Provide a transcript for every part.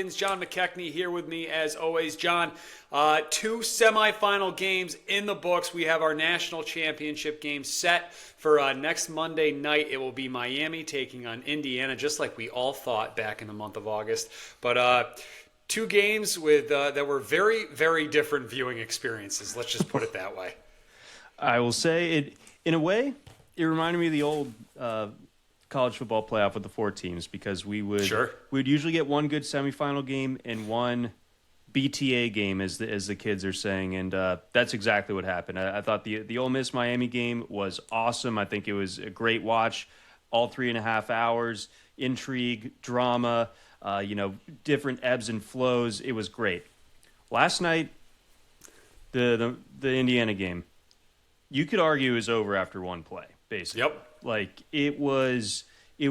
Falcons. John McKechnie here with me as always. John, two semifinal games in the books. We have our national championship game set for next Monday night. It will be Miami taking on Indiana, just like we all thought back in the month of August. But two games with that were very, very different viewing experiences. Let's just put it that way. I will say it in a way. It reminded me of the old college football playoff with the four teams, because we would usually get one good semifinal game and one BTA game, as the kids are saying, and that's exactly what happened. I thought the Ole Miss Miami game was awesome. I think it was a great watch, all 3.5 hours, intrigue, drama, different ebbs and flows. It was great. Last night, the Indiana game, you could argue is over after one play, basically. Yep. Like, it was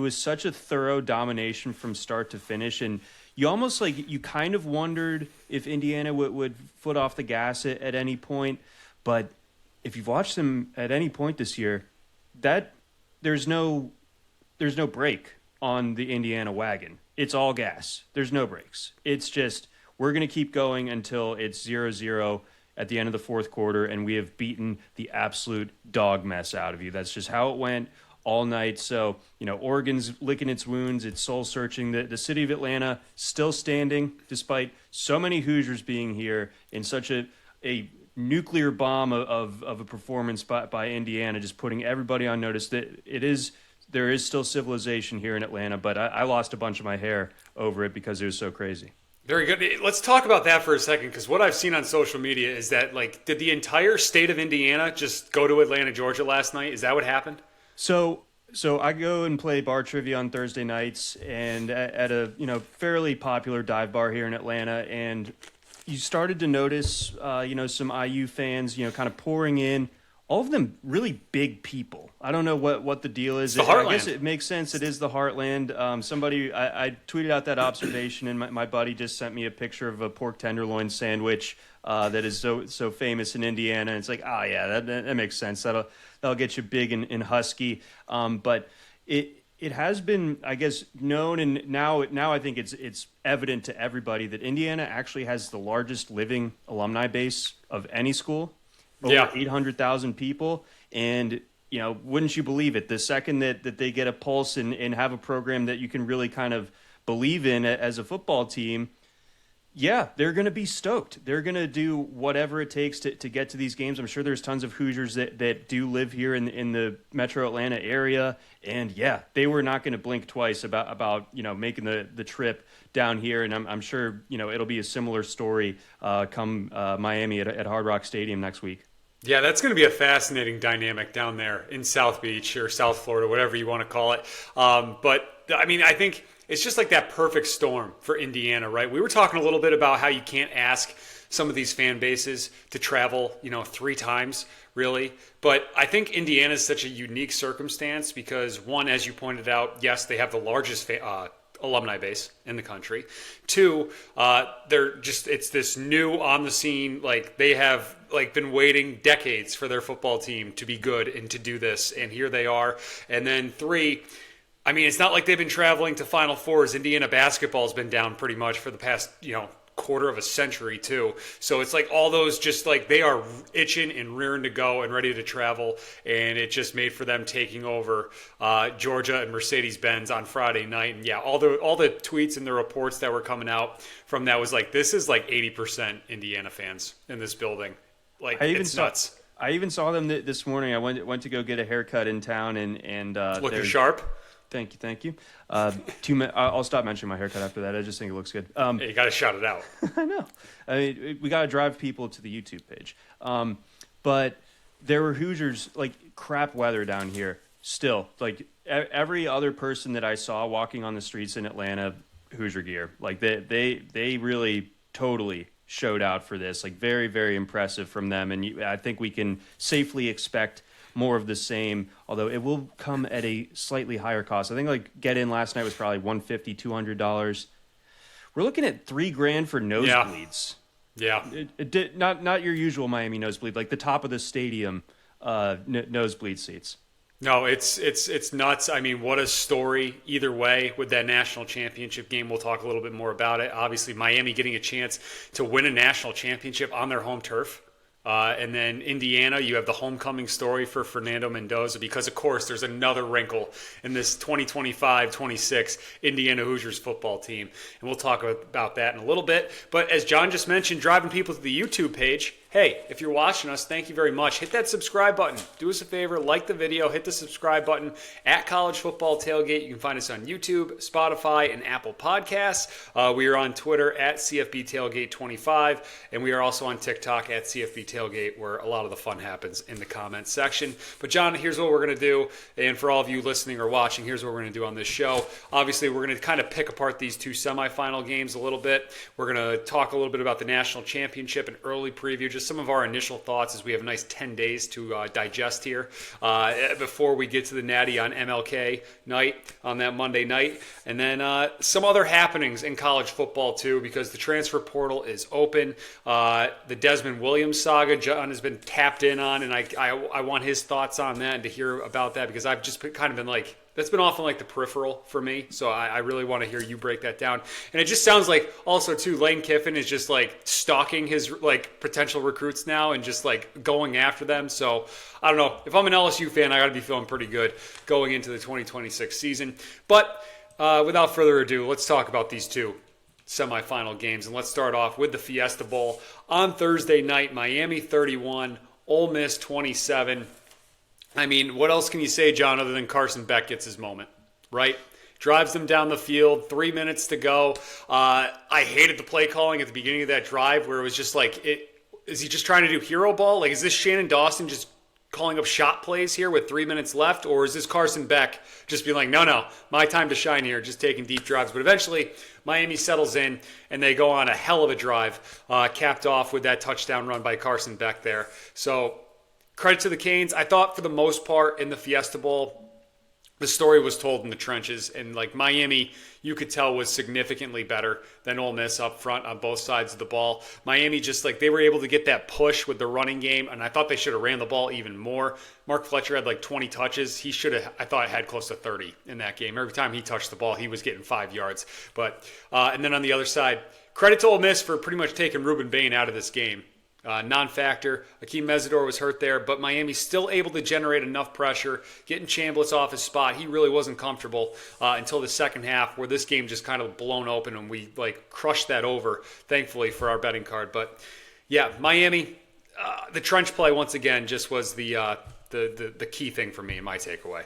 such a thorough domination from start to finish, and you almost you kind of wondered if Indiana would foot off the gas at any point. But if you've watched them at any point this year, that there's no brake on the Indiana wagon. It's all gas. There's no brakes. It's just, we're going to keep going until it's 0-0 at the end of the fourth quarter, and we have beaten the absolute dog mess out of you. That's just how it went all night. So, Oregon's licking its wounds. It's soul-searching. The city of Atlanta still standing, despite so many Hoosiers being here in such a nuclear bomb of a performance by Indiana, just putting everybody on notice that there is still civilization here in Atlanta. But I lost a bunch of my hair over it because it was so crazy. Very good. Let's talk about that for a second, because what I've seen on social media is that, did the entire state of Indiana just go to Atlanta, Georgia last night? Is that what happened? So I go and play bar trivia on Thursday nights, and at a fairly popular dive bar here in Atlanta, and you started to notice some IU fans kind of pouring in. All of them really big people. I don't know what the deal is. It's the Heartland. I guess it makes sense. It is the Heartland. I tweeted out that observation, and my buddy just sent me a picture of a pork tenderloin sandwich that is so famous in Indiana. And it's like, that makes sense. That'll get you big and husky. But it has been, I guess, known, and now I think it's evident to everybody that Indiana actually has the largest living alumni base of any school. Over 800,000 people, and wouldn't you believe it? The second that they get a pulse and have a program that you can really kind of believe in as a football team, they're going to be stoked. They're going to do whatever it takes to get to these games. I'm sure there's tons of Hoosiers that do live here in the Metro Atlanta area, and they were not going to blink twice about making the trip down here, and I'm sure it'll be a similar story come Miami at Hard Rock Stadium next week. Yeah, that's going to be a fascinating dynamic down there in South Beach or South Florida, whatever you want to call it. But I mean, I think it's just like that perfect storm for Indiana, right? We were talking a little bit about how you can't ask some of these fan bases to travel, 3 times, really. But I think Indiana is such a unique circumstance because, one, as you pointed out, yes, they have the largest alumni base in the country. 2, it's this new on the scene, they have been waiting decades for their football team to be good and to do this, and here they are. And then 3, I mean, it's not like they've been traveling to Final Fours. Indiana basketball's been down pretty much for the past, quarter of a century too. So it's all those they are itching and rearing to go and ready to travel, and it just made for them taking over Georgia and Mercedes-Benz on Friday night. And all the tweets and the reports that were coming out from that was this is 80% Indiana fans in this building. It's nuts. I even saw them this morning. I went to go get a haircut in town, and looking sharp. Thank you. I'll stop mentioning my haircut after that. I just think it looks good. You got to shout it out. I know. I mean, we got to drive people to the YouTube page. But there were Hoosiers, crap weather down here still. Every other person that I saw walking on the streets in Atlanta, Hoosier gear. They really totally showed out for this. Very, very impressive from them. And I think we can safely expect more of the same, although it will come at a slightly higher cost. I think get in last night was probably $150, $200. We're looking at $3,000 for nosebleeds. Yeah. Not your usual Miami nosebleed, the top of the stadium nosebleed seats. No, it's nuts. I mean, what a story either way with that national championship game. We'll talk a little bit more about it. Obviously, Miami getting a chance to win a national championship on their home turf. And then Indiana, you have the homecoming story for Fernando Mendoza because, of course, there's another wrinkle in this 2025-26 Indiana Hoosiers football team. And we'll talk about that in a little bit. But as John just mentioned, driving people to the YouTube page, hey, if you're watching us, thank you very much. Hit that subscribe button. Do us a favor, like the video, hit the subscribe button at College Football Tailgate. You can find us on YouTube, Spotify, and Apple Podcasts. We are on Twitter at CFB Tailgate 25, and we are also on TikTok at CFB Tailgate, where a lot of the fun happens in the comments section. But John, here's what we're going to do, and for all of you listening or watching, here's what we're going to do on this show. Obviously, we're going to kind of pick apart these two semifinal games a little bit. We're going to talk a little bit about the national championship, an early preview, just some of our initial thoughts as we have a nice 10 days to digest here before we get to the Natty on MLK night on that Monday night. And then some other happenings in college football too, because the transfer portal is open. The Desmond Williams saga, John has been tapped in on, and I want his thoughts on that and to hear about that because I've just kind of been like, that's been often like the peripheral for me, so I really want to hear you break that down. And it just sounds like also too Lane Kiffin is just like stalking his like potential recruits now and just like going after them. So I don't know. If I'm an LSU fan, I got to be feeling pretty good going into the 2026 season. But without further ado, let's talk about these two semifinal games, and let's start off with the Fiesta Bowl on Thursday night. Miami 31, Ole Miss 27. I mean, what else can you say, John, other than Carson Beck gets his moment, right? Drives them down the field, 3 minutes to go. I hated the play calling at the beginning of that drive where it was just like, is he just trying to do hero ball? Like, is this Shannon Dawson just calling up shot plays here with 3 minutes left? Or is this Carson Beck just being like, no, my time to shine here, just taking deep drives? But eventually, Miami settles in, and they go on a hell of a drive, capped off with that touchdown run by Carson Beck there. So, credit to the Canes. I thought for the most part in the Fiesta Bowl, the story was told in the trenches. And like Miami, you could tell was significantly better than Ole Miss up front on both sides of the ball. Miami just like they were able to get that push with the running game. And I thought they should have ran the ball even more. Mark Fletcher had like 20 touches. He should have, I thought, had close to 30 in that game. Every time he touched the ball, he was getting 5 yards. But and then on the other side, credit to Ole Miss for pretty much taking Ruben Bain out of this game. Non-factor. Akeem Mesidor was hurt there, but Miami's still able to generate enough pressure, getting Chambliss off his spot. He really wasn't comfortable until the second half, where this game just kind of blown open and we like crushed that over, thankfully, for our betting card. But yeah, Miami, the trench play once again just was the key thing for me and my takeaway.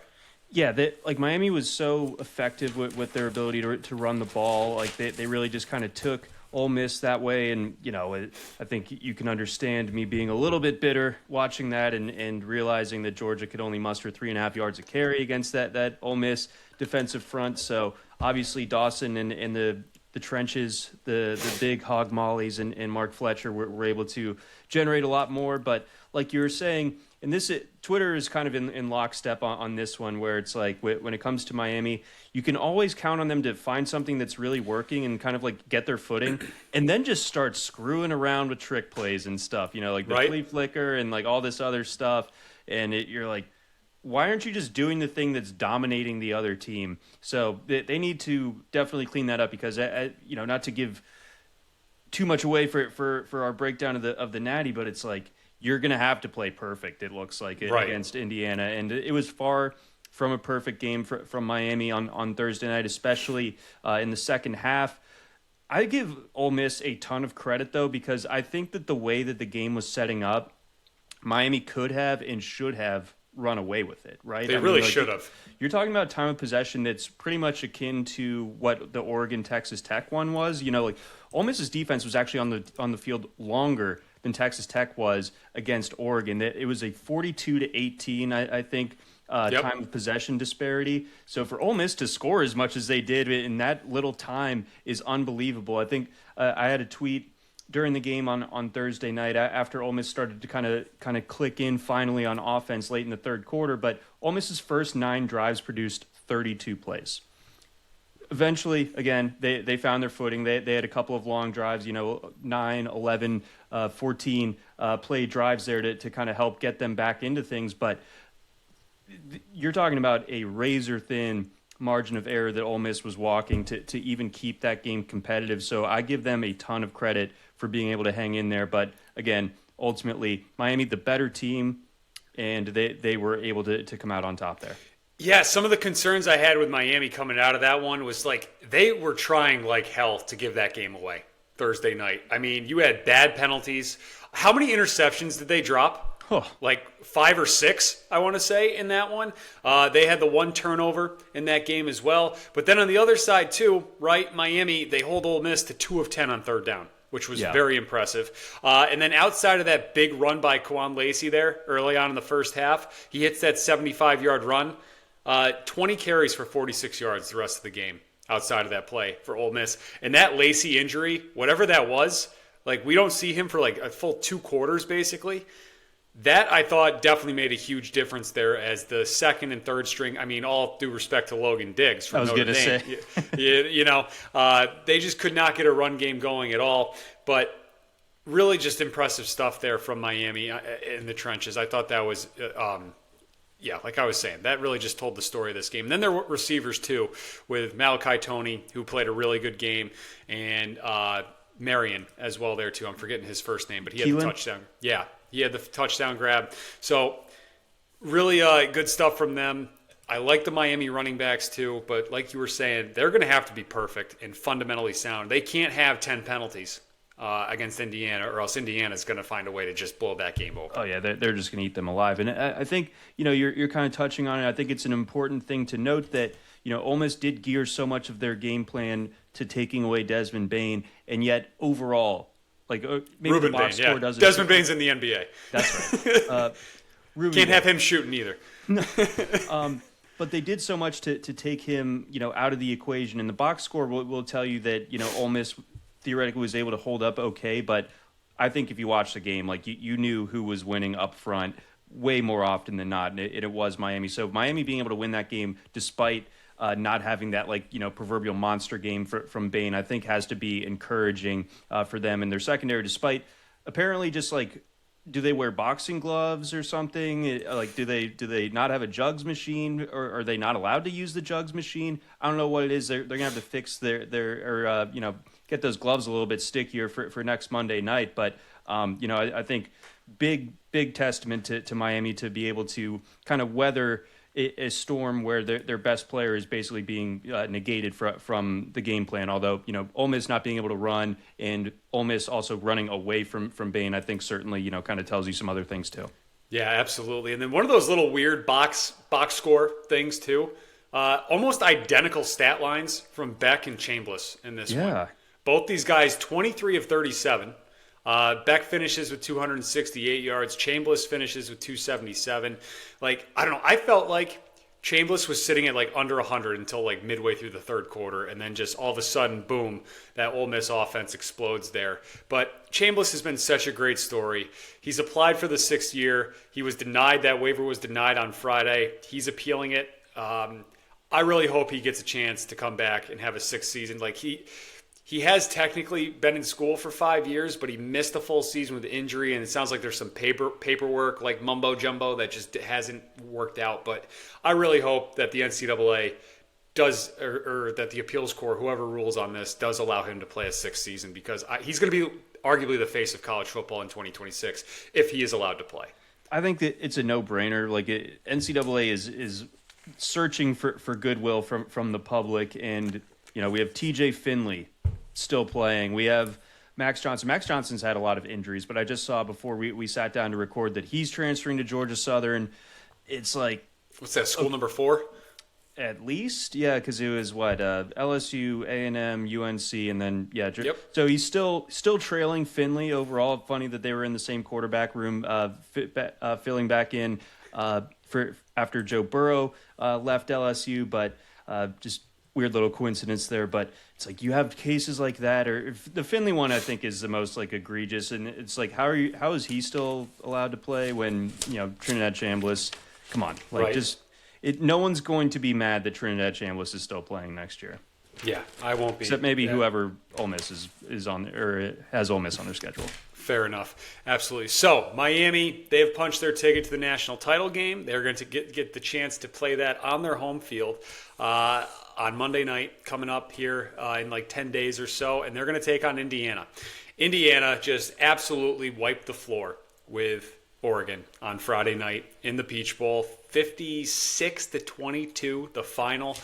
Yeah, like Miami was so effective with their ability to run the ball. Like they really just kind of took Ole Miss that way, and you know, I think you can understand me being a little bit bitter watching that and realizing that Georgia could only muster 3.5 yards a carry against that Ole Miss defensive front. So obviously Dawson and the trenches, the big hog mollies and Mark Fletcher were able to generate a lot more. But like you were saying, and Twitter is kind of in lockstep on this one, where it's like when it comes to Miami, you can always count on them to find something that's really working and kind of like get their footing, and then just start screwing around with trick plays and stuff, you know, like the flea flicker and like all this other stuff. And you're like, why aren't you just doing the thing that's dominating the other team? So they need to definitely clean that up because, you know, not to give too much away for our breakdown of the Natty, but it's like, you're going to have to play perfect, it looks like, against Indiana. And it was far from a perfect game from Miami on Thursday night, especially in the second half. I give Ole Miss a ton of credit, though, because I think that the way that the game was setting up, Miami could have and should have run away with it, right? They really should have. You're talking about time of possession that's pretty much akin to what the Oregon-Texas Tech one was. You know, like Ole Miss's defense was actually on the field longer than Texas Tech was against Oregon. It was a 42-18, I think, time of possession disparity. So for Ole Miss to score as much as they did in that little time is unbelievable. I think I had a tweet during the game on Thursday night after Ole Miss started to kind of click in finally on offense late in the third quarter. But Ole Miss's first 9 drives produced 32 plays. Eventually, again, they found their footing. They had a couple of long drives, 9, 11, 14 play drives there to kind of help get them back into things. But you're talking about a razor thin margin of error that Ole Miss was walking to even keep that game competitive. So I give them a ton of credit for being able to hang in there. But again, ultimately, Miami, the better team, and they were able to come out on top there. Yeah, some of the concerns I had with Miami coming out of that one was like they were trying like hell to give that game away Thursday night. I mean, you had bad penalties. How many interceptions did they drop? Like 5 or 6, I want to say, in that one. They had the one turnover in that game as well. But then on the other side, too, right, Miami, they hold Ole Miss to 2 of 10 on third down, which was very impressive. And then outside of that big run by Quan Lacey there early on in the first half, he hits that 75-yard run. 20 carries for 46 yards the rest of the game outside of that play for Ole Miss. And that Lacey injury, whatever that was, like we don't see him for like a full 2 quarters basically. That, I thought, definitely made a huge difference there as the second and third string. I mean, all due respect to Logan Diggs from Notre Dame. I was going to say. They just could not get a run game going at all. But really just impressive stuff there from Miami in the trenches. I thought that was, like I was saying, that really just told the story of this game. And then there were receivers, too, with Malachi Toney, who played a really good game, and Marion as well there, too. I'm forgetting his first name, but he had the touchdown. Yeah. He had the touchdown grab. So really good stuff from them. I like the Miami running backs too, but like you were saying, they're going to have to be perfect and fundamentally sound. They can't have 10 penalties against Indiana, or else Indiana's going to find a way to just blow that game open. Oh, yeah, they're just going to eat them alive. And I think, you're kind of touching on it. I think it's an important thing to note that, Ole Miss did gear so much of their game plan to taking away Desmond Bain, and yet overall, like maybe Ruben the box Bain, score doesn't. Desmond Bain's in the NBA. That's right. Can't have him shooting either. But they did so much to take him, out of the equation. And the box score will tell you that, Ole Miss theoretically was able to hold up okay. But I think if you watch the game, like you knew who was winning up front way more often than not, and it was Miami. So Miami being able to win that game despite not having that proverbial monster game from Bain, I think has to be encouraging for them in their secondary. Despite apparently just do they wear boxing gloves or something? Like do they not have a jugs machine, or are they not allowed to use the jugs machine? I don't know what it is. They're gonna have to fix their get those gloves a little bit stickier for next Monday night. But I think big testament to Miami to be able to kind of weather a storm where their best player is basically being negated from the game plan. Although, Ole Miss not being able to run and Ole Miss also running away from Bain, I think certainly, kind of tells you some other things too. Yeah, absolutely. And then one of those little weird box score things too. Almost identical stat lines from Beck and Chambliss in this one. Both these guys, 23 of 37. Beck finishes with 268 yards. Chambliss finishes with 277. I don't know. I felt like Chambliss was sitting at under 100 until midway through the third quarter, and then just all of a sudden, boom, that Ole Miss offense explodes there. But Chambliss has been such a great story. He's applied for the 6th year. He was denied. That waiver was denied on Friday. He's appealing it. I really hope he gets a chance to come back and have a 6th season. He has technically been in school for 5 years, but he missed a full season with injury, and it sounds like there's some paperwork, mumbo jumbo, that just hasn't worked out. But I really hope that the NCAA does, or that the appeals court, whoever rules on this, does allow him to play a 6th season, because he's going to be arguably the face of college football in 2026 if he is allowed to play. I think that it's a no-brainer. NCAA is searching for goodwill from the public, and we have TJ Finley still playing. We have Max Johnson. Max Johnson's had a lot of injuries, but I just saw before we sat down to record that he's transferring to Georgia Southern. It's what's that, school number 4? At least, yeah, because it was LSU, A&M, UNC, and then yep. So he's still trailing Finley overall. Funny that they were in the same quarterback room, filling back in for after Joe Burrow left LSU, but just weird little coincidence there. But it's you have cases like that, or the Finley one I think is the most egregious, and it's how is he still allowed to play when Trinidad Chambliss? Come on, right. No one's going to be mad that Trinidad Chambliss is still playing next year. Yeah, I won't be. Except maybe whoever Ole Miss is on, or has Ole Miss on their schedule. Fair enough. Absolutely. So, Miami, they have punched their ticket to the national title game. They're going to get the chance to play that on their home field on Monday night coming up here in like 10 days or so, and they're going to take on Indiana. Indiana just absolutely wiped the floor with Oregon on Friday night in the Peach Bowl, 56-22, the final.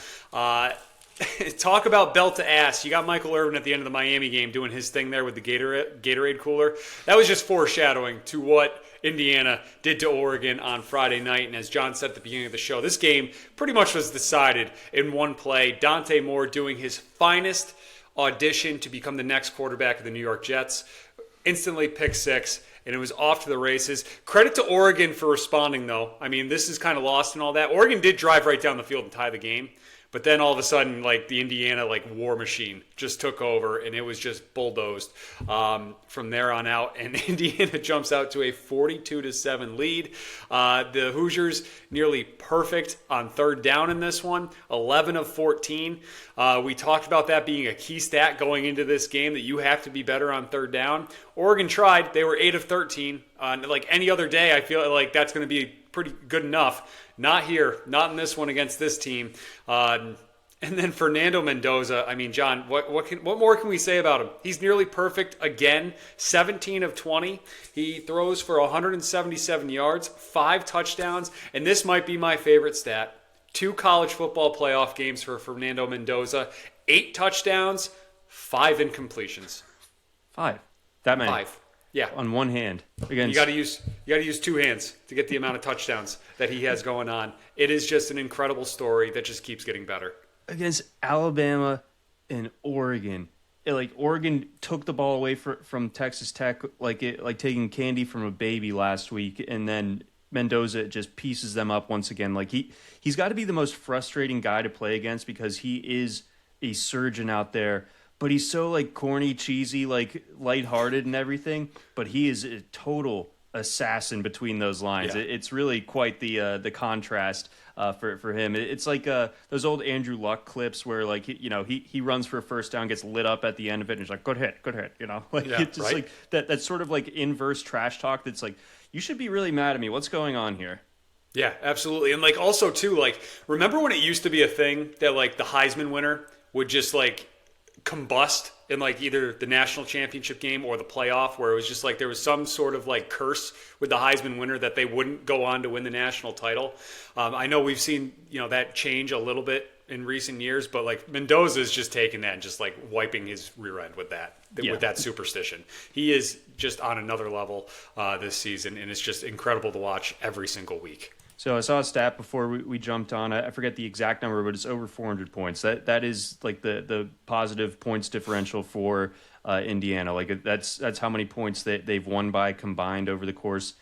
Talk about belt to ass. You got Michael Irvin at the end of the Miami game doing his thing there with the Gatorade cooler. That was just foreshadowing to what Indiana did to Oregon on Friday night. And as John said at the beginning of the show, this game pretty much was decided in one play. Dante Moore doing his finest audition to become the next quarterback of the New York Jets. Instantly pick six, and it was off to the races. Credit to Oregon for responding, though. I mean, this is kind of lost and all that. Oregon did drive right down the field and tie the game. But then all of a sudden, like the Indiana war machine just took over, and it was just bulldozed from there on out. And Indiana jumps out to a 42-7 lead. The Hoosiers nearly perfect on third down in this one, 11 of 14. We talked about that being a key stat going into this game, that you have to be better on third down. Oregon tried; they were 8 of 13. Like any other day, I feel like that's going to be pretty good enough. Not here, not in this one against this team. And then Fernando Mendoza, I mean, John, what more can we say about him? He's nearly perfect again, 17 of 20. He throws for 177 yards, 5 touchdowns, and this might be my favorite stat. 2 college football playoff games for Fernando Mendoza, 8 touchdowns, 5 incompletions. 5. That many. 5. Yeah, on one hand. Against... You got to use 2 hands to get the amount of touchdowns that he has going on. It is just an incredible story that just keeps getting better. Against Alabama and Oregon, Oregon took the ball away from Texas Tech like taking candy from a baby last week, and then Mendoza just pieces them up once again. Like he's got to be the most frustrating guy to play against because he is a surgeon out there. But he's so corny, cheesy, lighthearted and everything. But he is a total assassin between those lines. Yeah. It's really quite the contrast for him. It's like those old Andrew Luck clips where he runs for a first down, gets lit up at the end of it, and he's like, good hit. It's just right? that sort of inverse trash talk. That's like, you should be really mad at me. What's going on here? Yeah, absolutely. And also too, remember when it used to be a thing that the Heisman winner would just combust in either the national championship game or the playoff, where it was just there was some sort of curse with the Heisman winner that they wouldn't go on to win the national title. I know we've seen that change a little bit in recent years, but Mendoza is just taking that and just wiping his rear end with that with that superstition. He is just on another level this season, and it's just incredible to watch every single week. So I saw a stat before we jumped on. I forget the exact number, but it's over 400 points. That is the positive points differential for Indiana. That's how many points they've won by combined over the course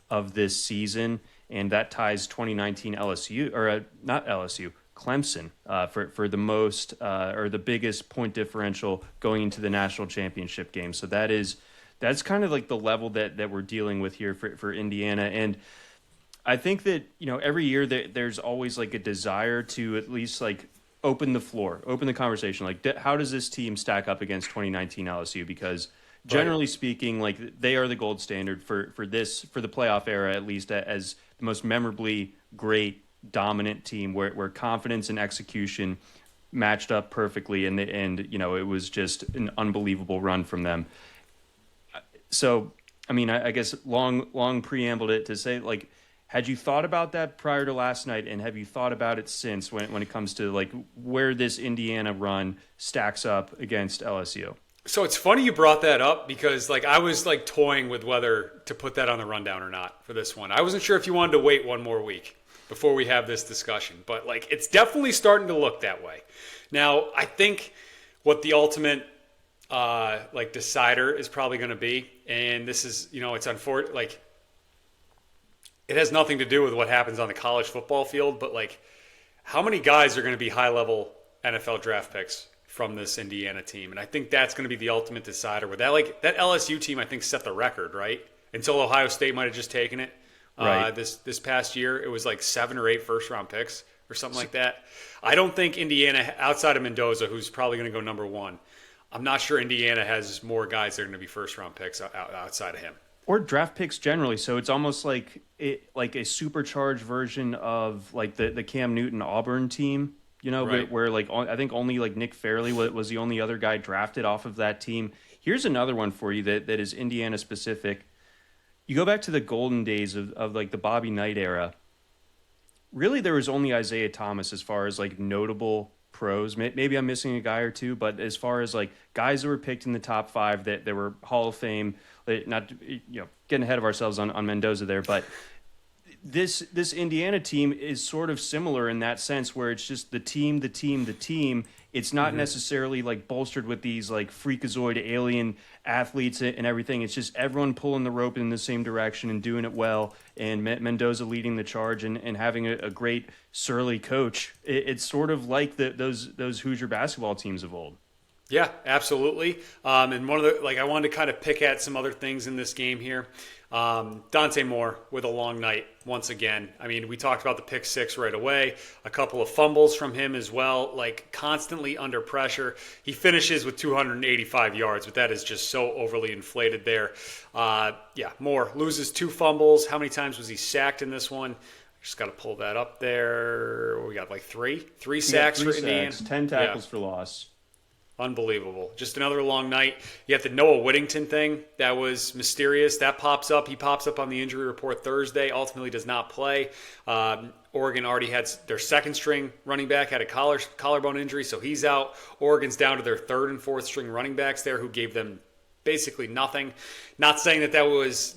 of this season, and that ties 2019 LSU or not LSU, Clemson for the most or the biggest point differential going into the national championship game. So that's kind of the level that we're dealing with here for Indiana. And I think that, every year there's always a desire to at least open the floor, open the conversation. How does this team stack up against 2019 LSU? Because generally speaking, they are the gold standard for the playoff era, at least as the most memorably great, dominant team where confidence and execution matched up perfectly. And it was just an unbelievable run from them. So, I mean, I guess long preamble to say, had you thought about that prior to last night, and have you thought about it since when it comes to where this Indiana run stacks up against LSU? So it's funny you brought that up because I was toying with whether to put that on the rundown or not for this one. I wasn't sure if you wanted to wait one more week before we have this discussion, but it's definitely starting to look that way. Now, I think what the ultimate decider is probably going to be, and this is, it's unfortunate, it has nothing to do with what happens on the college football field, but how many guys are going to be high-level NFL draft picks from this Indiana team? And I think that's going to be the ultimate decider. With that, that LSU team, I think, set the record, right? Until Ohio State might have just taken it right. This past year. It was 7 or 8 first-round picks or something like that. I don't think Indiana, outside of Mendoza, who's probably going to go number 1, I'm not sure Indiana has more guys that are going to be first-round picks outside of him. Or draft picks generally. So it's almost like a supercharged version of like the Cam Newton Auburn team, Right. where like I think only like Nick Fairley was the only other guy drafted off of that team. Here's another one for you that is Indiana specific. You go back to the golden days of like the Bobby Knight era. Really, there was only Isaiah Thomas as far as like notable pros. Maybe I'm missing a guy or two, but as far as like guys that were picked in the top 5 that were Hall of Fame, not getting ahead of ourselves on Mendoza there, but this Indiana team is sort of similar in that sense where it's just the team. It's not necessarily like bolstered with these like freakazoid alien athletes and everything. It's just everyone pulling the rope in the same direction and doing it well. And Mendoza leading the charge and having a great surly coach. It's sort of like those Hoosier basketball teams of old. Yeah, absolutely. And one of the I wanted to kind of pick at some other things in this game here. Dante Moore with a long night once again. I mean, we talked about the pick 6 right away. A couple of fumbles from him as well, like constantly under pressure. He finishes with 285 yards, but that is just so overly inflated there. Moore loses 2 fumbles. How many times was he sacked in this one? Just got to pull that up there. We got like three sacks for Indiana. 10 tackles for loss. Unbelievable. Just another long night. You have the Noah Whittington thing. That was mysterious. That pops up. He pops up on the injury report Thursday. Ultimately does not play. Oregon already had their second string running back, had a collarbone injury, so he's out. Oregon's down to their third and fourth string running backs there who gave them basically nothing. Not saying that was,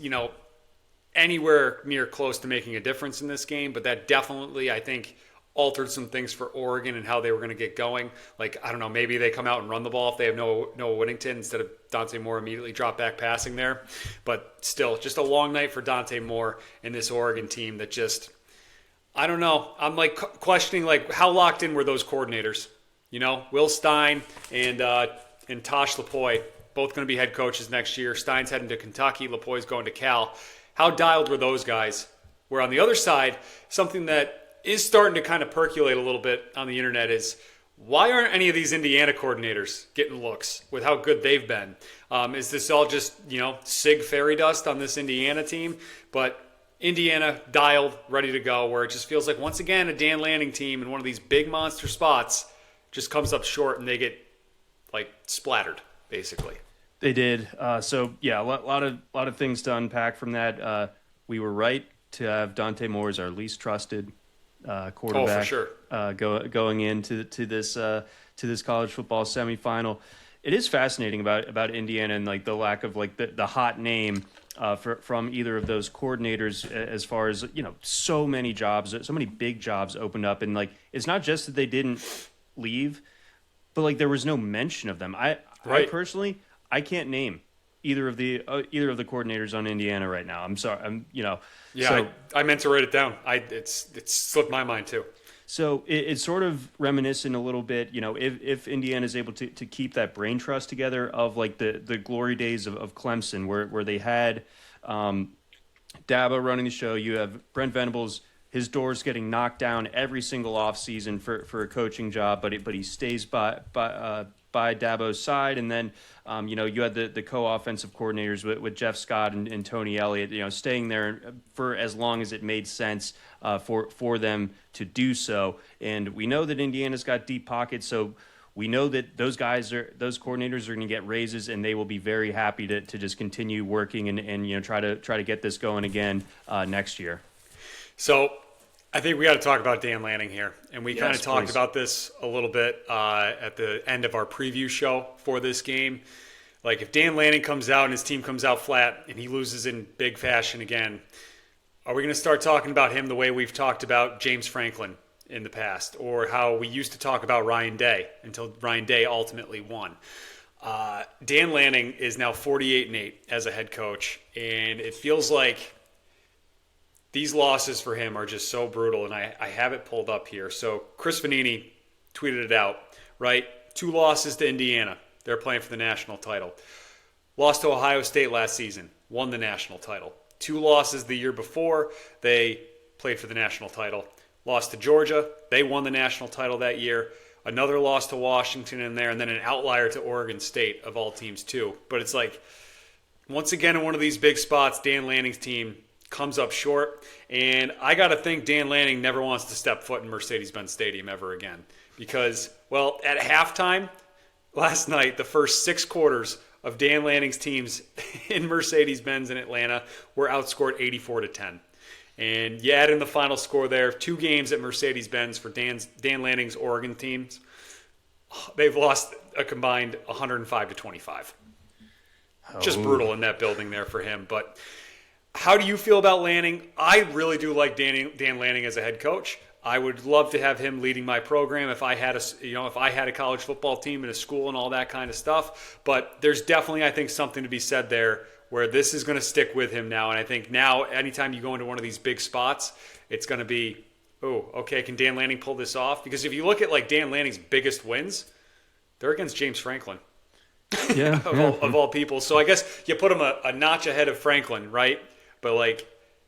anywhere near close to making a difference in this game, but that definitely, I think, altered some things for Oregon and how they were going to get going. Like, I don't know, maybe they come out and run the ball if they have Noah Whittington instead of Dante Moore immediately drop back passing there. But still, just a long night for Dante Moore and this Oregon team that just, I don't know. I'm like questioning how locked in were those coordinators? Will Stein and Tosh Lapoy, both going to be head coaches next year. Stein's heading to Kentucky, Lapoy's going to Cal. How dialed were those guys? Where on the other side, something that is starting to kind of percolate a little bit on the internet is why aren't any of these Indiana coordinators getting looks with how good they've been? Is this all just, sig fairy dust on this Indiana team? But Indiana dialed, ready to go, where it just feels like once again a Dan Lanning team in one of these big monster spots just comes up short and they get splattered, basically. They did. A lot of things to unpack from that. We were right to have Dante Moore as our least trusted quarterback. Oh, for sure. Going into this college football semifinal. It is fascinating about Indiana and the lack of the hot name from either of those coordinators as far as so many jobs, so many big jobs opened up, and it's not just that they didn't leave, but there was no mention of them. I personally I can't name either of the coordinators on Indiana right now. I'm sorry. Yeah, so, I meant to write it down. It's slipped my mind too. So it's sort of reminiscent a little bit, if Indiana is able to keep that brain trust together of the glory days of Clemson, where they had Dabo running the show. You have Brent Venables, his door's getting knocked down every single offseason for a coaching job, but he stays by Dabo's side, and then you had the co-offensive coordinators with Jeff Scott and Tony Elliott, staying there for as long as it made sense for them to do so. And we know that Indiana's got deep pockets, so we know that those coordinators are going to get raises, and they will be very happy to just continue working and try to get this going again next year. So I think we got to talk about Dan Lanning here. And we kind of talked please. about this a little bit at the end of our preview show for this game. If Dan Lanning comes out and his team comes out flat and he loses in big fashion again, are we going to start talking about him the way we've talked about James Franklin in the past, or how we used to talk about Ryan Day until Ryan Day ultimately won? Dan Lanning is now 48-8 as a head coach, and it feels like these losses for him are just so brutal, and I have it pulled up here. So Chris Vanini tweeted it out, right? 2 losses to Indiana. They're playing for the national title. Lost to Ohio State last season. Won the national title. 2 losses the year before. They played for the national title. Lost to Georgia. They won the national title that year. another loss to Washington in there, and then an outlier to Oregon State of all teams too. But it's like, once again, in one of these big spots, Dan Lanning's team comes up short. And I got to think Dan Lanning never wants to step foot in Mercedes-Benz Stadium ever again. Because, well, at halftime last night, the first 6 quarters of Dan Lanning's teams in Mercedes-Benz in Atlanta were outscored 84-10. And you add in the final score there, 2 games at Mercedes-Benz for Dan Lanning's Oregon teams. They've lost a combined 105-25. Just brutal in that building there for him. But how do you feel about Lanning? I really do like Dan Lanning as a head coach. I would love to have him leading my program if I had a college football team and a school and all that kind of stuff. But there's definitely, I think, something to be said there where this is going to stick with him now. And I think now, anytime you go into one of these big spots, it's going to be, oh, okay, can Dan Lanning pull this off? Because if you look at like Dan Lanning's biggest wins, they're against James Franklin. Yeah, of all people. So I guess you put him a notch ahead of Franklin, right? But like,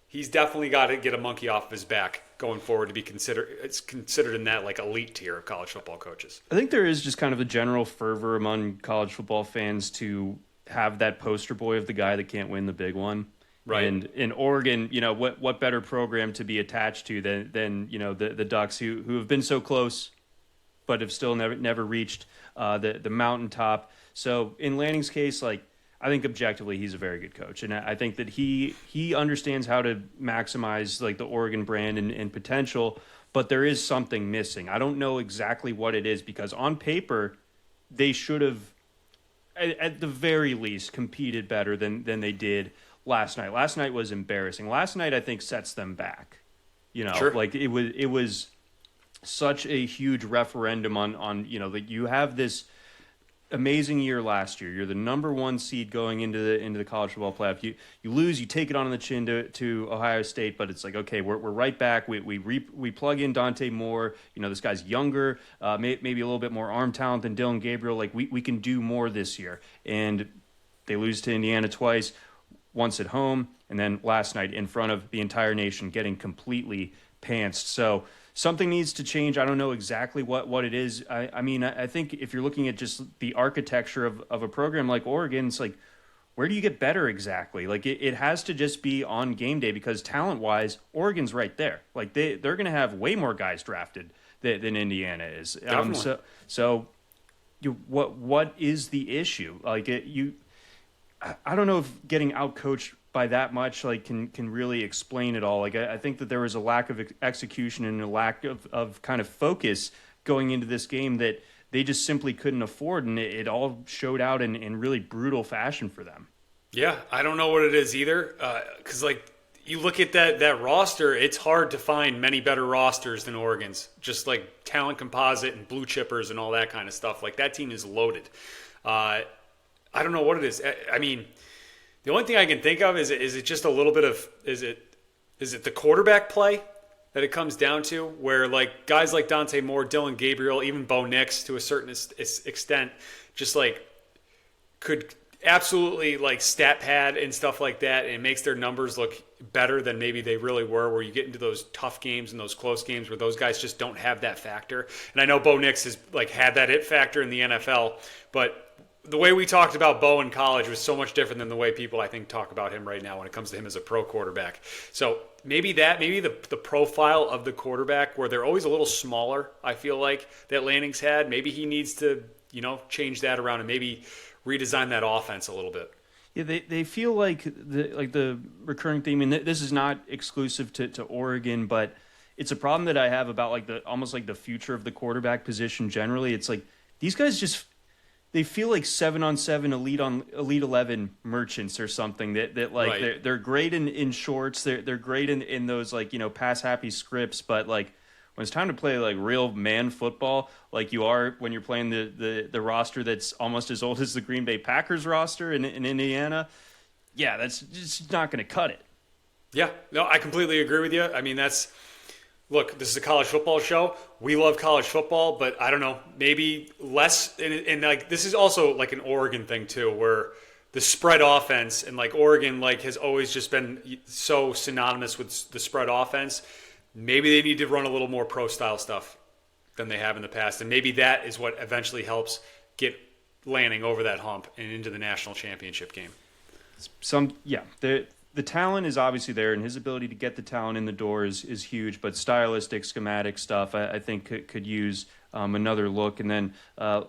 he's definitely got to get a monkey off of his back going forward to be considered. It's considered in that like elite tier of college football coaches. I think there is just kind of a general fervor among college football fans to have that poster boy of the guy that can't win the big one. Right. And in Oregon, what better program to be attached to than the Ducks who have been so close, but have still never reached the mountaintop. So in Lanning's case, like, I think objectively he's a very good coach, and I think that he understands how to maximize like the Oregon brand and potential. But there is something missing. I don't know exactly what it is, because on paper they should have, at the very least, competed better than they did last night. Last night was embarrassing. Last night I think sets them back. Sure. Like it was such a huge referendum on that you have this amazing year last year. You're the number 1 seed going into the college football playoff. You lose, you take it on the chin to Ohio State, but it's like, okay, we're right back. We plug in Dante Moore. This guy's younger, maybe a little bit more arm talent than Dylan Gabriel. Like we can do more this year. And they lose to Indiana twice, once at home, and then last night in front of the entire nation, getting completely pantsed. So something needs to change. I don't know exactly what it is. I think if you're looking at just the architecture of a program like Oregon, it's like, where do you get better exactly? Like it has to just be on game day, because talent-wise, Oregon's right there. Like they're going to have way more guys drafted than Indiana is. What is the issue? Like I don't know if getting outcoached by that much like can really explain it all. Like I think that there was a lack of execution and a lack of kind of focus going into this game that they just simply couldn't afford, and it all showed out in really brutal fashion for them. Yeah, I don't know what it is either, because like you look at that roster, it's hard to find many better rosters than Oregon's. Just like talent composite and blue chippers and all that kind of stuff. Like that team is loaded. I don't know what it is. I mean, the only thing I can think of is it just a little bit of is it the quarterback play that it comes down to, where like guys like Dante Moore, Dylan Gabriel, even Bo Nix to a certain extent, just like could absolutely like stat pad and stuff like that, and it makes their numbers look better than maybe they really were, where you get into those tough games and those close games where those guys just don't have that factor. And I know Bo Nix has like had that it factor in the NFL, but the way we talked about Bo in college was so much different than the way people, I think, talk about him right now when it comes to him as a pro quarterback. So maybe the profile of the quarterback, where they're always a little smaller, I feel like, that Lanning's had, maybe he needs to, change that around and maybe redesign that offense a little bit. Yeah, they feel like the recurring theme, and this is not exclusive to Oregon, but it's a problem that I have about like almost like the future of the quarterback position generally. It's like these guys just, they feel like 7-on-7 elite 11 merchants or something that like right. They're great in shorts. They're great in those like, pass happy scripts, but like when it's time to play like real man football, like you are when you're playing the roster that's almost as old as the Green Bay Packers roster in Indiana, yeah, that's just not going to cut it. Yeah, no, I completely agree with you. I mean, look, this is a college football show. We love college football, but I don't know, maybe less. And like this is also like an Oregon thing too, where the spread offense and like Oregon like has always just been so synonymous with the spread offense. Maybe they need to run a little more pro style stuff. than they have in the past. And maybe that is what eventually helps get Lanning over that hump and into the national championship game. The talent is obviously there, and his ability to get the talent in the door is huge. But stylistic, schematic stuff, I think could use another look. And then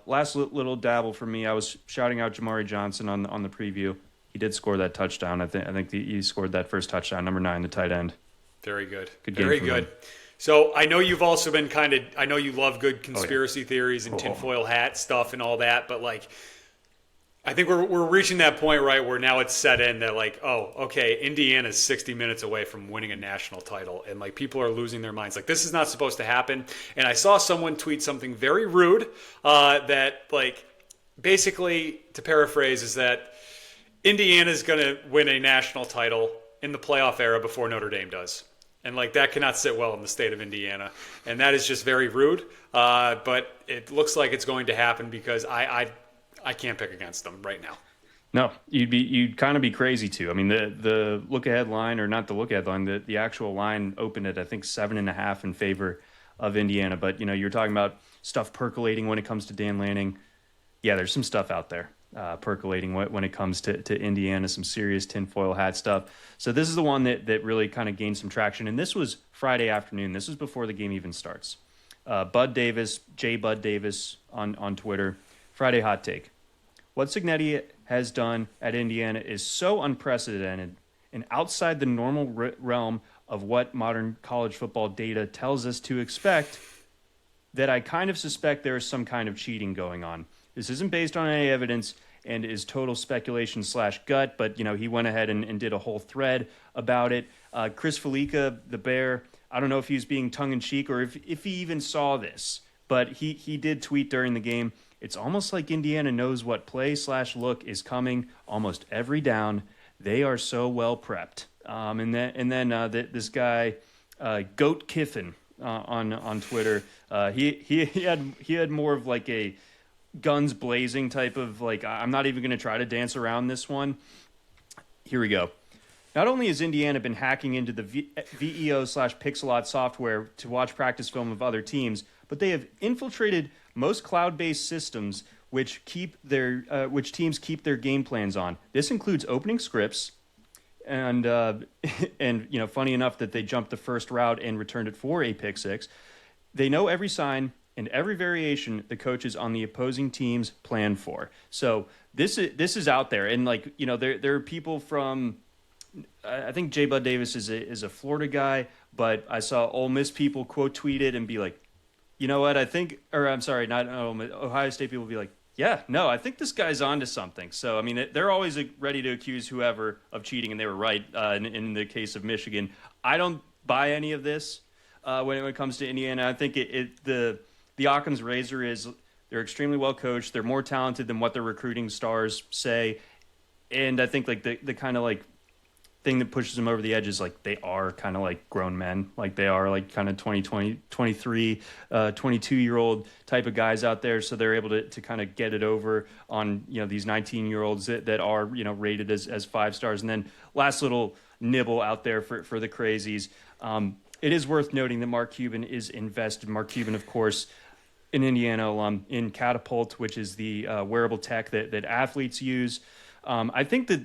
last little dabble for me, I was shouting out Jamari Johnson on the preview. He did score that touchdown. I think he scored that first touchdown, number 9, the tight end. Very good. Very good. So I know you've also been I know you love good conspiracy theories and tinfoil hat stuff and all that, but like, I think we're reaching that point, right, where now it's set in that like, oh, okay, Indiana's 60 minutes away from winning a national title, and like people are losing their minds. Like, this is not supposed to happen. And I saw someone tweet something very rude that like, basically, to paraphrase, is that Indiana's going to win a national title in the playoff era before Notre Dame does. And like, that cannot sit well in the state of Indiana. And that is just very rude. But it looks like it's going to happen because I can't pick against them right now. No, you'd kind of be crazy to. I mean, the look ahead line, or not the look ahead line, the actual line opened at I think 7.5 in favor of Indiana. But you're talking about stuff percolating when it comes to Dan Lanning. Yeah, there's some stuff out there percolating when it comes to Indiana, some serious tinfoil hat stuff. So this is the one that really kind of gained some traction. And this was Friday afternoon. This was before the game even starts. Bud Davis, Bud Davis on Twitter, Friday hot take. What Cignetti has done at Indiana is so unprecedented and outside the normal realm of what modern college football data tells us to expect that I kind of suspect there is some kind of cheating going on. This isn't based on any evidence and is total speculation / gut, but he went ahead and did a whole thread about it. Chris Felica, the Bear, I don't know if he was being tongue-in-cheek or if he even saw this, but he did tweet during the game, it's almost like Indiana knows what play / look is coming almost every down. They are so well prepped. And then this guy, Goat Kiffin, on Twitter, he had more of like a guns blazing type of like, I'm not even going to try to dance around this one. Here we go. Not only has Indiana been hacking into the VEO / Pixelot software to watch practice film of other teams, but they have infiltrated most cloud-based systems which teams keep their game plans on. This includes opening scripts, and funny enough that they jumped the first route and returned it for a pick six. They know every sign and every variation the coaches on the opposing teams plan for. So this is out there, and there are people from. I think Bud Davis is a Florida guy, but I saw Ole Miss people quote tweet it and be like, you know what, I think, or I'm sorry, not Ole Miss, Ohio State people will be like, yeah, no, I think this guy's onto something. So, I mean, they're always ready to accuse whoever of cheating, and they were right in the case of Michigan. I don't buy any of this when it comes to Indiana. I think the Occam's razor is they're extremely well coached. They're more talented than what their recruiting stars say. And I think like the kind of like thing that pushes them over the edge is like they are kind of like grown men. Like they are like kind of 23, 22-year-old type of guys out there. So they're able to kind of get it over on, these 19-year-olds that are, rated as 5 stars. And then last little nibble out there for the crazies. It is worth noting that Mark Cuban is invested. Mark Cuban, of course, an Indiana alum, in Catapult, which is the wearable tech that athletes use. I think that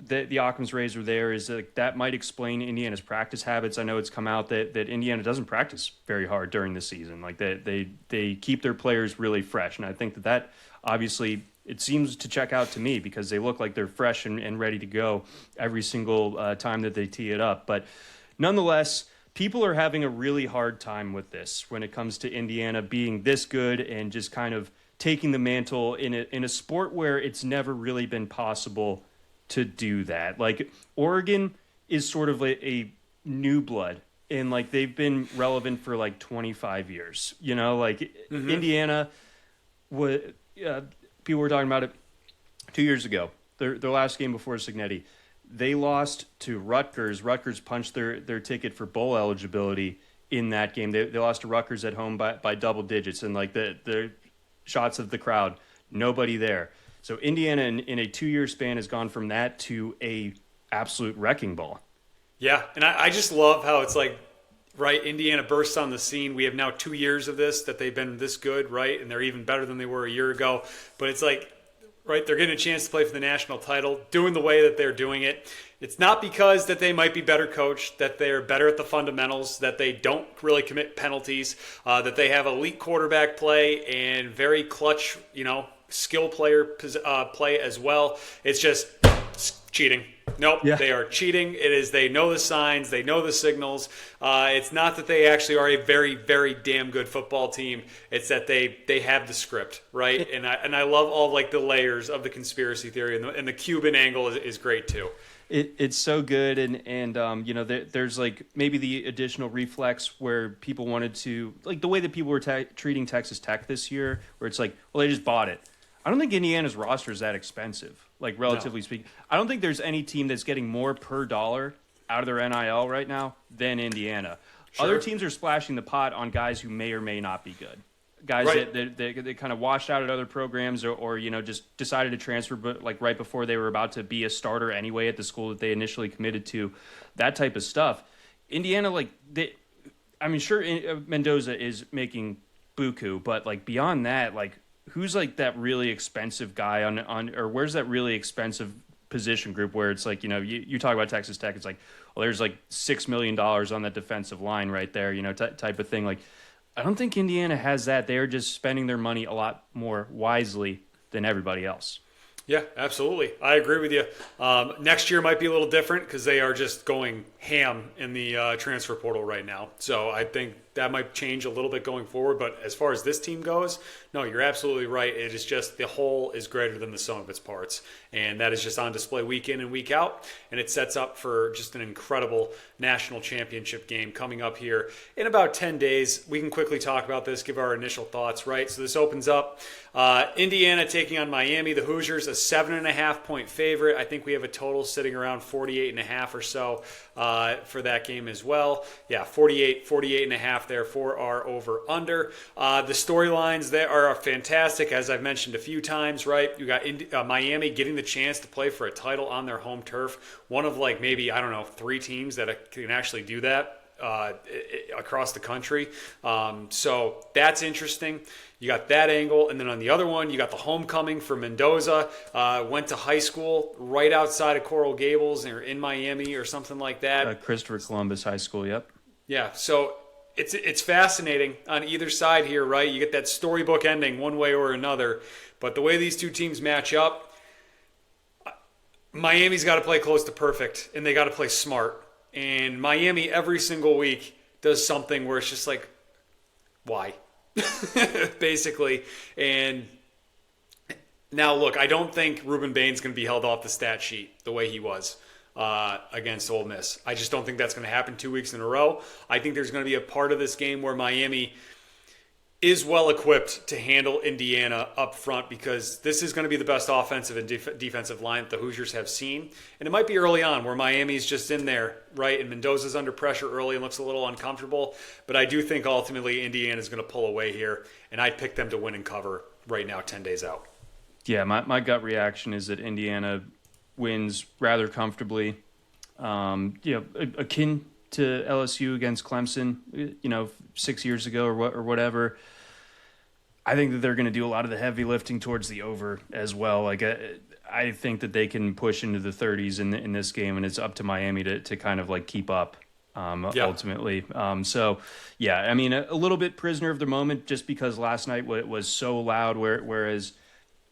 the Occam's razor there is that might explain Indiana's practice habits. I know it's come out that Indiana doesn't practice very hard during the season. Like they keep their players really fresh. And I think that obviously it seems to check out to me because they look like they're fresh and ready to go every single time that they tee it up. But nonetheless, people are having a really hard time with this when it comes to Indiana being this good and just kind of taking the mantle in a sport where it's never really been possible to do that. Like Oregon is sort of a new blood, and like they've been relevant for like 25 years. Indiana, people were talking about it 2 years ago. Their last game before Cignetti, they lost to Rutgers. Rutgers punched their ticket for bowl eligibility in that game. They lost to Rutgers at home by double digits, and like the shots of the crowd, nobody there. So Indiana in a 2-year span has gone from that to a absolute wrecking ball. Yeah, and I just love how it's like right? Indiana bursts on the scene. We have now 2 years of this, that they've been this good, right? And they're even better than they were a year ago. But it's like, right, they're getting a chance to play for the national title, doing the way that they're doing it. It's not because that they might be better coached, that they're better at the fundamentals, that they don't really commit penalties, that they have elite quarterback play and very clutch, skill player play as well. It's just cheating. Nope, Yeah. They are cheating. It is, they know the signs, they know the signals. It's not that they actually are a very, very damn good football team. It's that they have the script, right? And I love all like the layers of the conspiracy theory, and the Cuban angle is great too. It's so good, and there's like maybe the additional reflex where people wanted to, like the way that people were treating Texas Tech this year, where it's like, well, they just bought it. I don't think Indiana's roster is that expensive, like relatively speaking. I don't think there's any team that's getting more per dollar out of their NIL right now than Indiana. Sure. Other teams are splashing the pot on guys who may or may not be good. Guys right. that kind of washed out at other programs or just decided to transfer, but like right before they were about to be a starter anyway at the school that they initially committed to, that type of stuff. Indiana, sure, Mendoza is making buku, but like beyond that, like who's like that really expensive guy on or where's that really expensive position group where it's like, you talk about Texas Tech, it's like, well, there's like $6 million on that defensive line right there, type of thing. Like, I don't think Indiana has that. They're just spending their money a lot more wisely than everybody else. Yeah, absolutely. I agree with you. Next year might be a little different because they are just going ham in the transfer portal right now. So I think that might change a little bit going forward. But as far as this team goes, no, you're absolutely right. It is just the whole is greater than the sum of its parts. And that is just on display week in and week out. And it sets up for just an incredible national championship game coming up here in about 10 days. We can quickly talk about this, give our initial thoughts, right? So this opens up Indiana taking on Miami. The Hoosiers, a 7.5-point favorite. I think we have a total sitting around 48.5 or so for that game as well. Yeah, 48.5 there for our over-under. The storylines there are fantastic, as I've mentioned a few times, right? You got Miami getting the chance to play for a title on their home turf. One of like maybe, 3 teams that can actually do that across the country. So that's interesting. You got that angle. And then on the other one, you got the homecoming for Mendoza. Went to high school right outside of Coral Gables or in Miami or something like that. Christopher Columbus High School, yep. Yeah, so it's fascinating on either side here, right? You get that storybook ending one way or another. But the way these two teams match up, Miami's got to play close to perfect, and they got to play smart. And Miami every single week does something where it's just like, why? Basically. And now, look, I don't think Ruben Bain's going to be held off the stat sheet the way he was against Ole Miss. I just don't think that's going to happen 2 weeks in a row. I think there's going to be a part of this game where Miami is well equipped to handle Indiana up front because this is going to be the best offensive and defensive line that the Hoosiers have seen. And it might be early on where Miami's just in there, right? And Mendoza's under pressure early and looks a little uncomfortable. But I do think ultimately Indiana's going to pull away here. And I'd pick them to win and cover right now, 10 days out. Yeah, my gut reaction is that Indiana wins rather comfortably. Akin to LSU against Clemson, 6 years ago or whatever. I think that they're going to do a lot of the heavy lifting towards the over as well. Like I think that they can push into the 30s in this game, and it's up to Miami to kind of like keep up ultimately. So, yeah, I mean, a little bit prisoner of the moment just because last night was so loud, whereas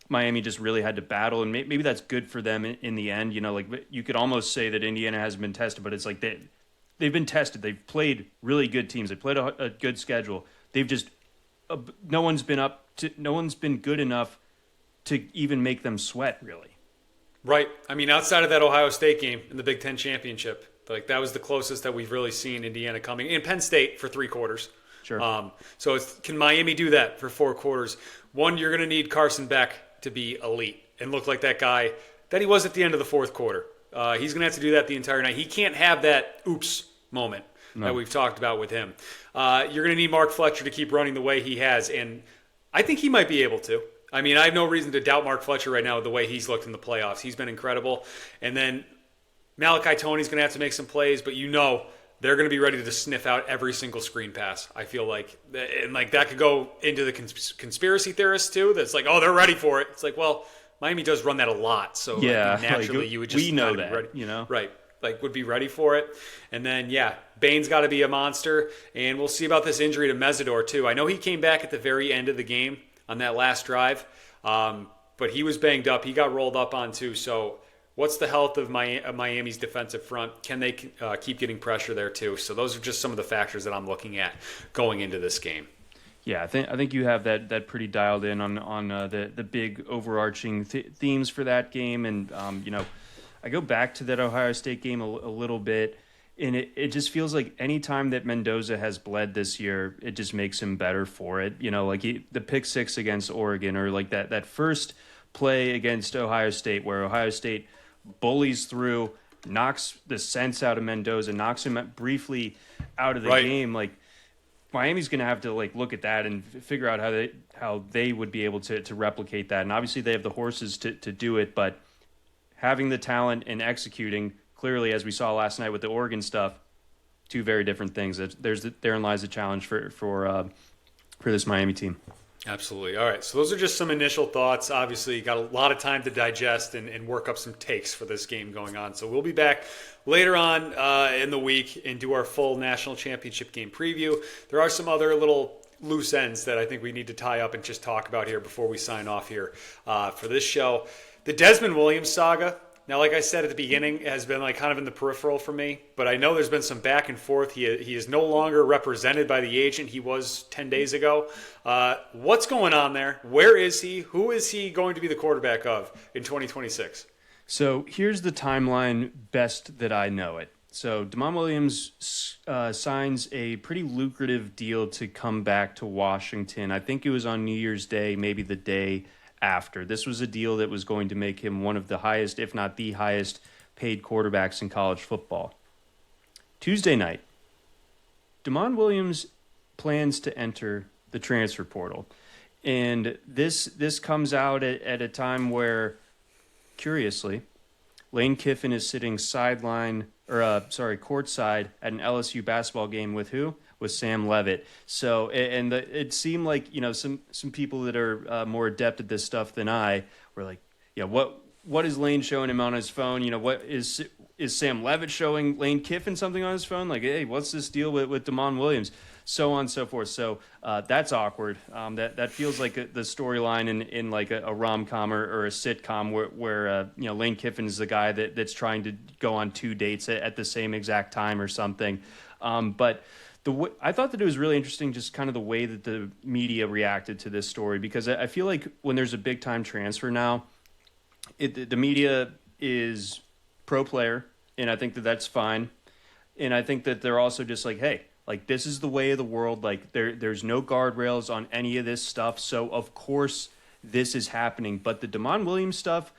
Miami just really had to battle, and maybe that's good for them in the end. Like you could almost say that Indiana hasn't been tested, but it's like they've been tested. They've played really good teams. They played a good schedule. They've just no one's been good enough to even make them sweat, really. Right. I mean, outside of that Ohio State game in the Big Ten championship, like that was the closest that we've really seen Indiana coming. And Penn State for 3 quarters. Sure. So can Miami do that for 4 quarters? One, you're going to need Carson Beck to be elite and look like that guy that he was at the end of the 4th quarter. He's going to have to do that the entire night. He can't have that oops moment that we've talked about with him. You're going to need Mark Fletcher to keep running the way he has, and I think he might be able to. I mean, I have no reason to doubt Mark Fletcher right now with the way he's looked in the playoffs. He's been incredible. And then Malachi Toney's going to have to make some plays, but they're going to be ready to sniff out every single screen pass. I feel like, and like that could go into the conspiracy theorists too. That's like, oh, they're ready for it. It's like, well, Miami does run that a lot, so Yeah, I think naturally like, you would just we know kinda be that, ready. you know? Right. Like would be ready for it. And then Bane's got to be a monster, and we'll see about this injury to Mesidor too. I know he came back at the very end of the game on that last drive, but he was banged up. He got rolled up on too. So what's the health of Miami's defensive front? Can they keep getting pressure there too? So those are just some of the factors that I'm looking at going into this game. Yeah, I think you have that pretty dialed in on the big overarching themes for that game, and I go back to that Ohio State game a little bit, and it just feels like any time that Mendoza has bled this year, it just makes him better for it. Like the pick six against Oregon, or like that first play against Ohio State where Ohio State bullies through, knocks the sense out of Mendoza, knocks him briefly out of the game. Like Miami's going to have to like look at that and figure out how they would be able to replicate that. And obviously they have the horses to do it, but having the talent and executing, clearly, as we saw last night with the Oregon stuff, two very different things. Therein lies the challenge for this Miami team. Absolutely. All right. So those are just some initial thoughts. Obviously, you got a lot of time to digest and work up some takes for this game going on. So we'll be back later on in the week and do our full national championship game preview. There are some other little loose ends that I think we need to tie up and just talk about here before we sign off here for this show. The Desmond Williams saga. Now, like I said at the beginning, it has been like kind of in the peripheral for me, but I know there's been some back and forth. He is no longer represented by the agent he was 10 days ago. What's going on there? Where is he? Who is he going to be the quarterback of in 2026? So here's the timeline best that I know it. So Damon Williams signs a pretty lucrative deal to come back to Washington. I think it was on New Year's Day, maybe the day after. This was a deal that was going to make him one of the highest, if not the highest, paid quarterbacks in college football. Tuesday night, Damon Williams plans to enter the transfer portal. And this comes out at a time where, curiously, Lane Kiffin is sitting courtside at an LSU basketball game with who? With Sam Levitt. So, it seemed like, some people that are more adept at this stuff than I were like, what is Lane showing him on his phone? What is Sam Levitt showing Lane Kiffin something on his phone? Like, hey, what's this deal with Damon Williams? So on and so forth. So that's awkward. That feels like the storyline in like a rom-com or a sitcom where Lane Kiffin is the guy that's trying to go on 2 dates at the same exact time or something. But I thought that it was really interesting, just kind of the way that the media reacted to this story, because I feel like when there's a big time transfer now, the media is pro player, and I think that that's fine. And I think that they're also just like, hey, like this is the way of the world. Like there's no guardrails on any of this stuff. So of course this is happening. But the Damon Williams stuff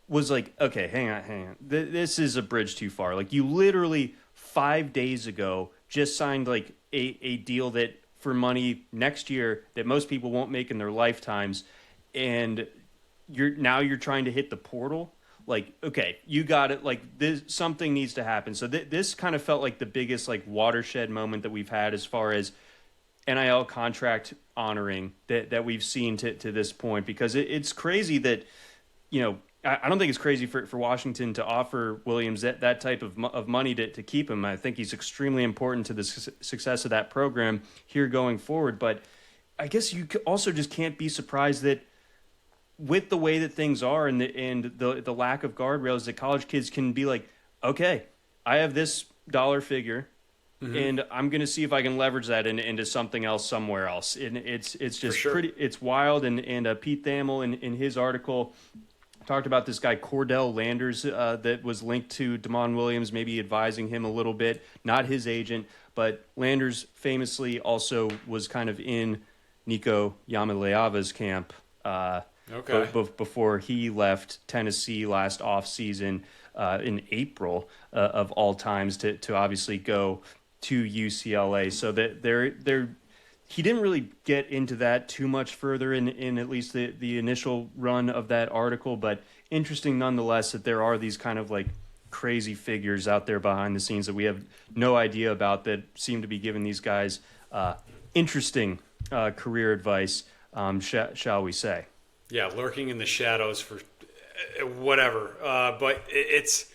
was like, okay, hang on. This is a bridge too far. Like you literally 5 days ago just signed like a deal that for money next year that most people won't make in their lifetimes, and you're trying to hit the portal. Like, okay, you got it. Like this, something needs to happen. So this kind of felt like the biggest like watershed moment that we've had as far as NIL contract honoring that we've seen to this point, because it's crazy that I don't think it's crazy for Washington to offer Williams that type of money to keep him. I think he's extremely important to the success of that program here going forward. But I guess you also just can't be surprised that with the way that things are and the lack of guardrails, that college kids can be like, okay, I have this dollar figure, and I'm going to see if I can leverage that into something else somewhere else. And it's just pretty, it's wild. And Pete Thamel in his article talked about this guy Cordell Landers that was linked to Damon Williams, maybe advising him a little bit, not his agent, but Landers famously also was kind of in Nico Yamaleava's camp before he left Tennessee last offseason in April of all times to obviously go to UCLA. So that he didn't really get into that too much further in at least the initial run of that article, but interesting nonetheless that there are these kind of like crazy figures out there behind the scenes that we have no idea about that seem to be giving these guys interesting career advice, shall we say. Yeah, lurking in the shadows for whatever. But it's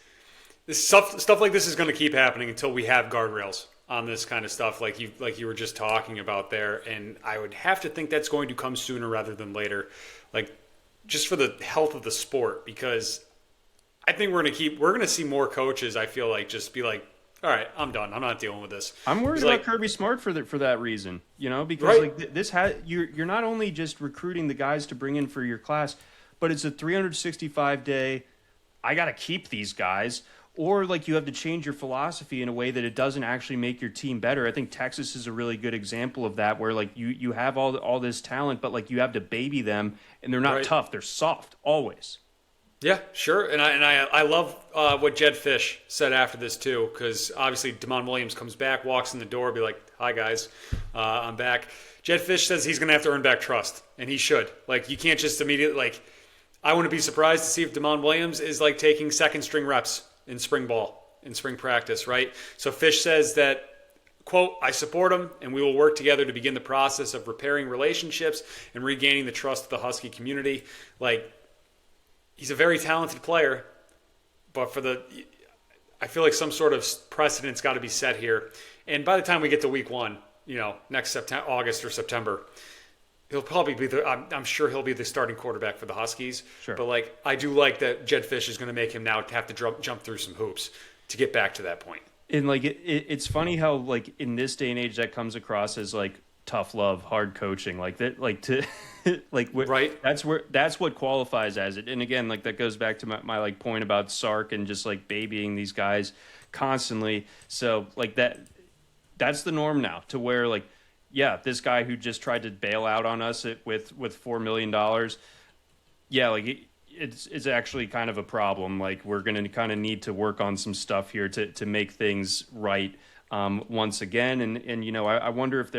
this stuff like this is going to keep happening until we have guardrails on this kind of stuff, like you were just talking about there. And I would have to think that's going to come sooner rather than later, like just for the health of the sport. Because I think we're going to see more coaches. I feel like just be like, all right, I'm done. I'm not dealing with this. I'm worried about Kirby Smart for that reason, because like you're not only just recruiting the guys to bring in for your class, but it's a 365 day. I got to keep these guys, or like you have to change your philosophy in a way that it doesn't actually make your team better. I think Texas is a really good example of that, where like you have all this talent, but like you have to baby them, and they're not tough. They're soft always. Yeah, sure. And I love what Jed Fish said after this, too, because obviously Damon Williams comes back, walks in the door, be like, hi, guys, I'm back. Jed Fish says he's going to have to earn back trust, and he should. Like, you can't just immediately, like, I wouldn't be surprised to see if Damon Williams is, like, taking second-string reps in spring ball, in spring practice, right? So Fish says that, quote, I support him, and we will work together to begin the process of repairing relationships and regaining the trust of the Husky community. Like, he's a very talented player, but I feel like some sort of precedent's got to be set here. And by the time we get to week 1, next September, August or September, he'll probably be I'm sure he'll be the starting quarterback for the Huskies. Sure. But like, I do like that Jed Fish is going to make him now have to jump through some hoops to get back to that point. And like, it's funny how like in this day and age that comes across as like tough love, hard coaching, like that, like to. Like right, that's what qualifies as it. And again, like that goes back to my like point about Sark and just like babying these guys constantly. So like that's the norm now, to where like, yeah, this guy who just tried to bail out on us with $4 million, yeah, like it's actually kind of a problem. Like we're going to kind of need to work on some stuff here to make things right once again. And I wonder if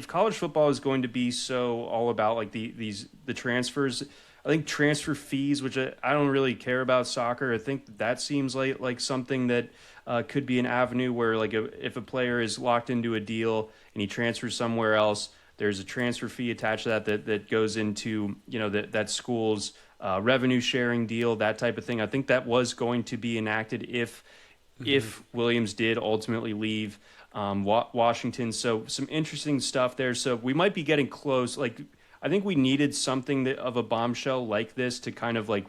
college football is going to be so all about like the transfers. I think transfer fees, which I don't really care about soccer. I think that seems like something that could be an avenue where like if a player is locked into a deal and he transfers somewhere else, there's a transfer fee attached to that goes into that school's revenue sharing deal, that type of thing. I think that was going to be enacted if Williams did ultimately leave Washington. So some interesting stuff there. So we might be getting close. Like I think we needed something of a bombshell like this to kind of like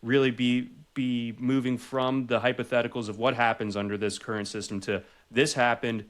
really be moving from the hypotheticals of what happens under this current system to this happened.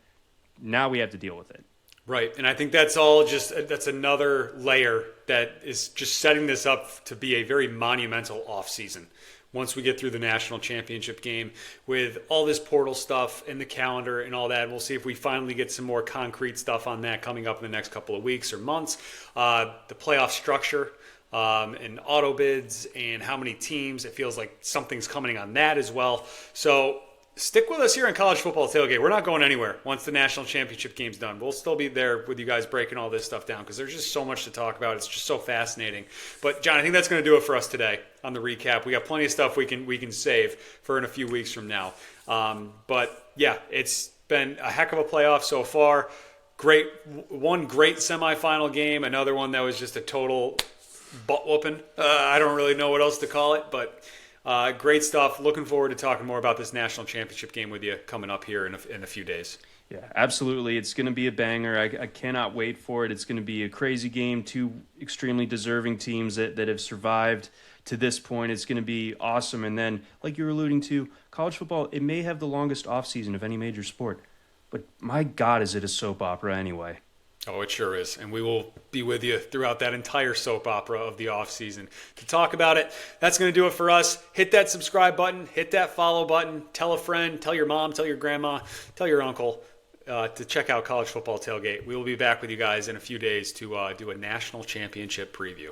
Now we have to deal with it. Right. And I think that's another layer that is just setting this up to be a very monumental offseason. Once we get through the national championship game with all this portal stuff and the calendar and all that, we'll see if we finally get some more concrete stuff on that coming up in the next couple of weeks or months. The playoff structure and auto bids and how many teams, it feels like something's coming on that as well. So stick with us here on College Football Tailgate. We're not going anywhere once the national championship game's done. We'll still be there with you guys breaking all this stuff down because there's just so much to talk about. It's just so fascinating. But, John, I think that's going to do it for us today on the recap. We got plenty of stuff we can save for in a few weeks from now. But, yeah, it's been a heck of a playoff so far. One great semifinal game, another one that was just a total butt-whooping. I don't really know what else to call it, but great stuff. Looking forward to talking more about this national championship game with you coming up here in a few days. Yeah, absolutely. It's going to be a banger. I cannot wait for it. It's going to be a crazy game. Two extremely deserving teams that have survived to this point. It's going to be awesome. And then, like you were alluding to, college football, it may have the longest offseason of any major sport. But my God, is it a soap opera anyway. Oh, it sure is. And we will be with you throughout that entire soap opera of the offseason to talk about it. That's going to do it for us. Hit that subscribe button. Hit that follow button. Tell a friend. Tell your mom. Tell your grandma. Tell your uncle to check out College Football Tailgate. We will be back with you guys in a few days to do a national championship preview.